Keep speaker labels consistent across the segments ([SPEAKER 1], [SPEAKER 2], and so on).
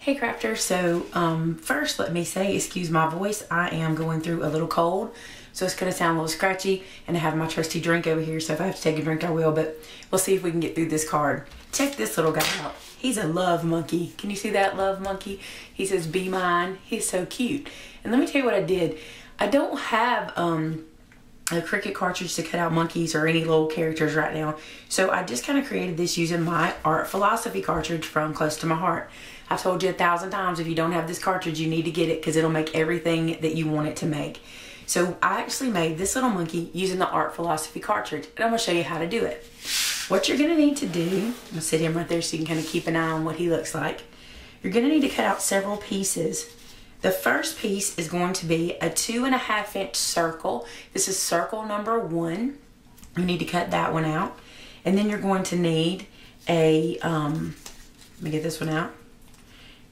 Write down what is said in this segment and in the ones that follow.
[SPEAKER 1] Hey crafters, so first let me say, excuse my voice, I am going through a little cold, so it's going to sound a little scratchy, and I have my trusty drink over here, so if I have to take a drink I will, but we'll see if we can get through this card. Check this little guy out. He's a love monkey. Can you see that love monkey? He says, "Be mine." He's so cute. And let me tell you what I did. I don't have a Cricut cartridge to cut out monkeys or any little characters right now, so I just kind of created this using my Art Philosophy cartridge from Close to My Heart. I've told you 1,000 times, if you don't have this cartridge, you need to get it because it'll make everything that you want it to make. So I actually made this little monkey using the Art Philosophy cartridge, and I'm going to show you how to do it. What you're going to need to do, I'm going to sit him right there so you can kind of keep an eye on what he looks like. You're going to need to cut out several pieces. The first piece is going to be a 2.5 inch circle. This is circle number 1. You need to cut that one out. And then you're going to need a, let me get this one out.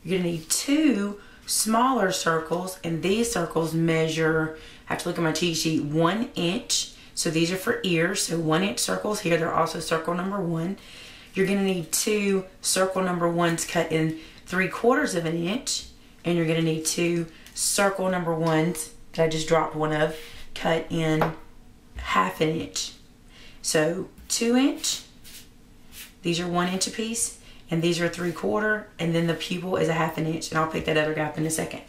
[SPEAKER 1] You're going to need 2 smaller circles, and these circles measure, I have to look at my cheat sheet, 1 inch. So these are for ears, so 1 inch circles here. They're also circle number 1. You're going to need 2 circle number 1s cut in 3/4 of an inch, and you're going to need 2 circle number 1s that I just dropped one of, cut in 1/2 inch. So 2 inch, these are 1 inch a piece, and these are 3/4, and then the pupil is 1/2 inch, and I'll pick that other guy up in a second.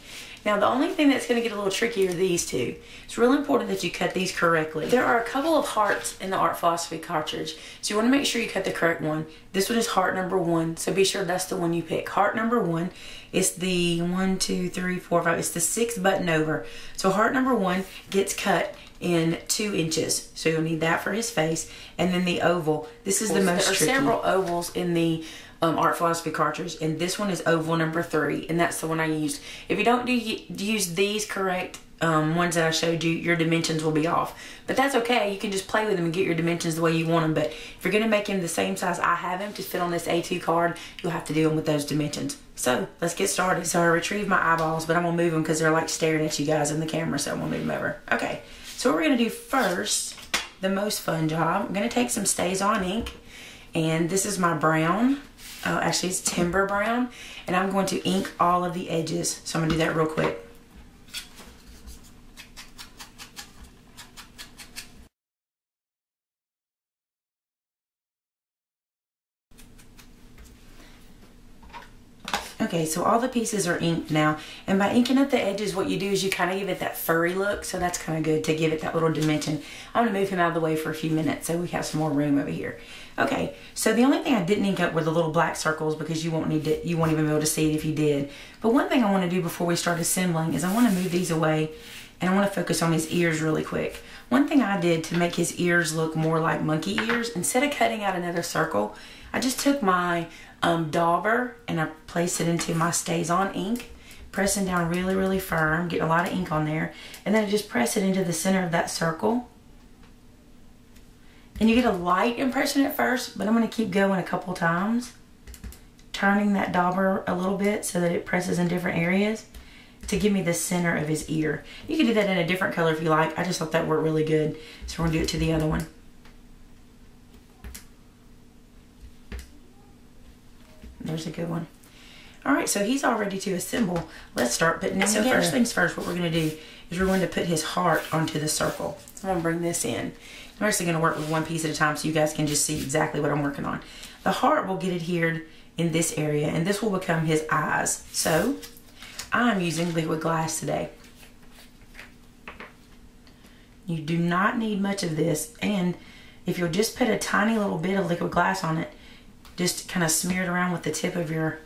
[SPEAKER 1] Now the only thing that's going to get a little tricky are these two. It's really important that you cut these correctly. There are a couple of hearts in the Art Philosophy cartridge, so you want to make sure you cut the correct one. This one is heart number 1, so be sure that's the one you pick. Heart number 1 is the 1, 2, 3, 4, 5, it's the 6th button over. So heart number 1 gets cut in 2 inches, so you'll need that for his face. And then the oval, this is the most tricky. There are several ovals in the Art Philosophy cartridge, and this one is oval number 3, and that's the one I used. If you don't use these correct ones that I showed you, your dimensions will be off, but that's okay. You can just play with them and get your dimensions the way you want them. But if you're going to make him the same size I have him to fit on this A2 card, you'll have to do them with those dimensions. So let's get started. So I retrieved my eyeballs, but I'm gonna move them because they're like staring at you guys in the camera, so I'm gonna move them over. Okay, so what we're gonna do first, the most fun job, I'm gonna take some StazOn ink, and this is my brown. Actually it's timber brown, and I'm going to ink all of the edges, so I'm going to do that real quick. Okay, so all the pieces are inked now, and by inking up the edges, what you do is you kind of give it that furry look, so that's kind of good to give it that little dimension. I'm going to move him out of the way for a few minutes so we have some more room over here. Okay, so the only thing I didn't ink up were the little black circles because you won't even be able to see it if you did. But one thing I want to do before we start assembling is I want to move these away, and I want to focus on his ears really quick. One thing I did to make his ears look more like monkey ears, instead of cutting out another circle, I just took my dauber and I placed it into my StazOn ink, pressing down really, really firm, getting a lot of ink on there, and then I just press it into the center of that circle. And you get a light impression at first, but I'm going to keep going a couple times, turning that dauber a little bit so that it presses in different areas to give me the center of his ear. You can do that in a different color if you like. I just thought that worked really good, so we're going to do it to the other one. There's a good one. Alright, so he's all ready to assemble. Let's start putting it together. First things first, what we're going to do is we're going to put his heart onto the circle. So I'm going to bring this in. I'm actually going to work with one piece at a time so you guys can just see exactly what I'm working on. The heart will get adhered in this area, and this will become his eyes. So I'm using liquid glass today. You do not need much of this, and if you'll just put a tiny little bit of liquid glass on it, just kind of smear it around with the tip of your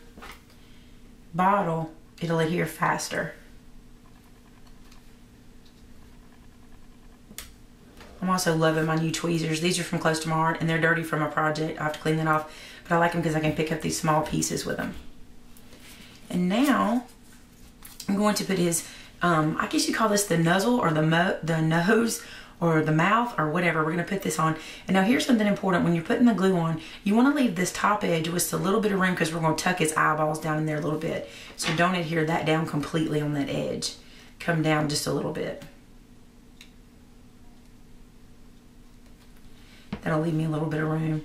[SPEAKER 1] bottle, it'll adhere faster. I'm also loving my new tweezers. These are from Close to My Heart, and they're dirty from a project. I have to clean that off, but I like them because I can pick up these small pieces with them. And now I'm going to put his, I guess you call this the nozzle or the nose or the mouth or whatever. We're going to put this on. And now here's something important. When you're putting the glue on, you want to leave this top edge with just a little bit of room because we're going to tuck his eyeballs down in there a little bit. So don't adhere that down completely on that edge. Come down just a little bit. That'll leave me a little bit of room.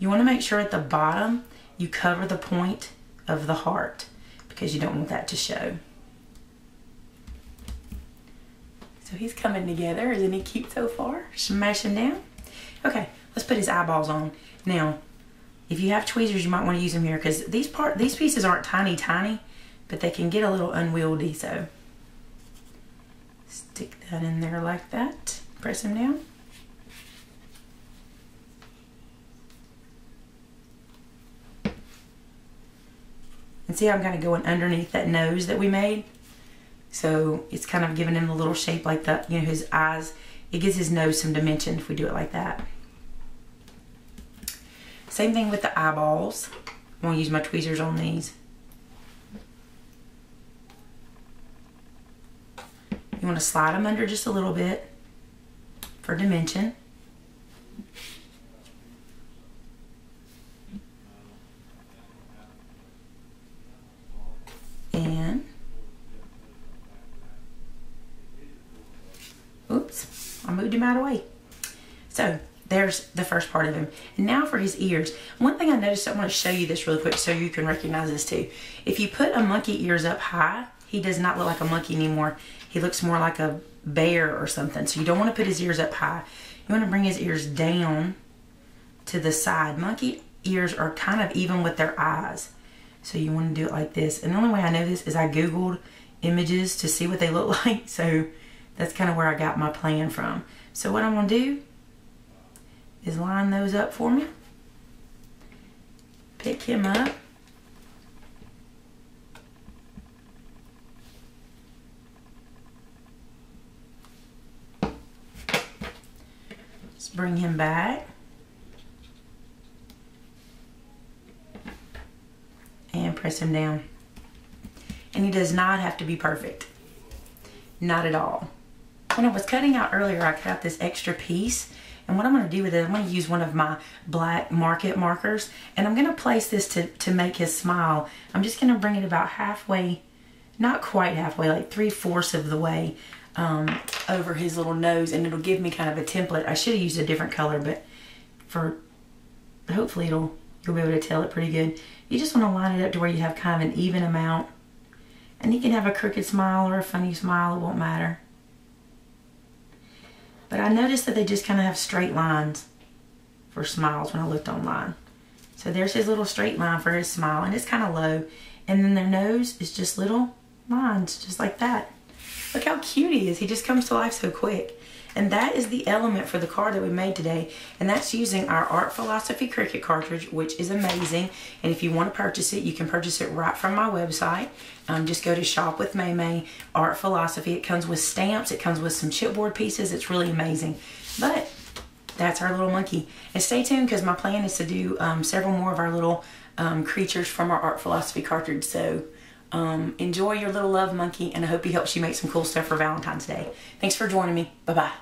[SPEAKER 1] You want to make sure at the bottom you cover the point of the heart because you don't want that to show. So he's coming together. Isn't he cute so far? Smash him down. Okay, let's put his eyeballs on. Now, if you have tweezers, you might want to use them here because these pieces aren't tiny, but they can get a little unwieldy. So stick that in there like that. Press him down. And see how I'm kind of going underneath that nose that we made? So it's kind of giving him a little shape like that. You know, his eyes, it gives his nose some dimension if we do it like that. Same thing with the eyeballs. I'm going to use my tweezers on these. You want to slide them under just a little bit for dimension. And oops, I moved him out of the way. So there's the first part of him. And now for his ears. One thing I noticed, I want to show you this really quick so you can recognize this too. If you put a monkey ears up high, he does not look like a monkey anymore. He looks more like a bear or something. So you don't want to put his ears up high. You want to bring his ears down to the side. Monkey ears are kind of even with their eyes. So you want to do it like this. And the only way I know this is I Googled images to see what they look like. So that's kind of where I got my plan from. So what I'm going to do is line those up for me. Pick him up. Just bring him back. And press him down. And he does not have to be perfect. Not at all. When I was cutting out earlier, I cut out this extra piece. And what I'm going to do with it, I'm going to use one of my black market markers. And I'm going to place this to make his smile. I'm just going to bring it about halfway, not quite halfway, like 3/4 of the way over his little nose. And it'll give me kind of a template. I should have used a different color, but hopefully you'll be able to tell it pretty good. You just want to line it up to where you have kind of an even amount. And he can have a crooked smile or a funny smile, it won't matter. But I noticed that they just kind of have straight lines for smiles when I looked online. So there's his little straight line for his smile, and it's kind of low. And then their nose is just little lines, just like that. Look how cute he is. He just comes to life so quick. And that is the element for the card that we made today. And that's using our Art Philosophy Cricut cartridge, which is amazing. And if you want to purchase it, you can purchase it right from my website. Just go to Shop with Maymay, Art Philosophy. It comes with stamps. It comes with some chipboard pieces. It's really amazing. But that's our little monkey. And stay tuned because my plan is to do several more of our little creatures from our Art Philosophy cartridge. So enjoy your little love monkey, and I hope he helps you make some cool stuff for Valentine's Day. Thanks for joining me. Bye-bye.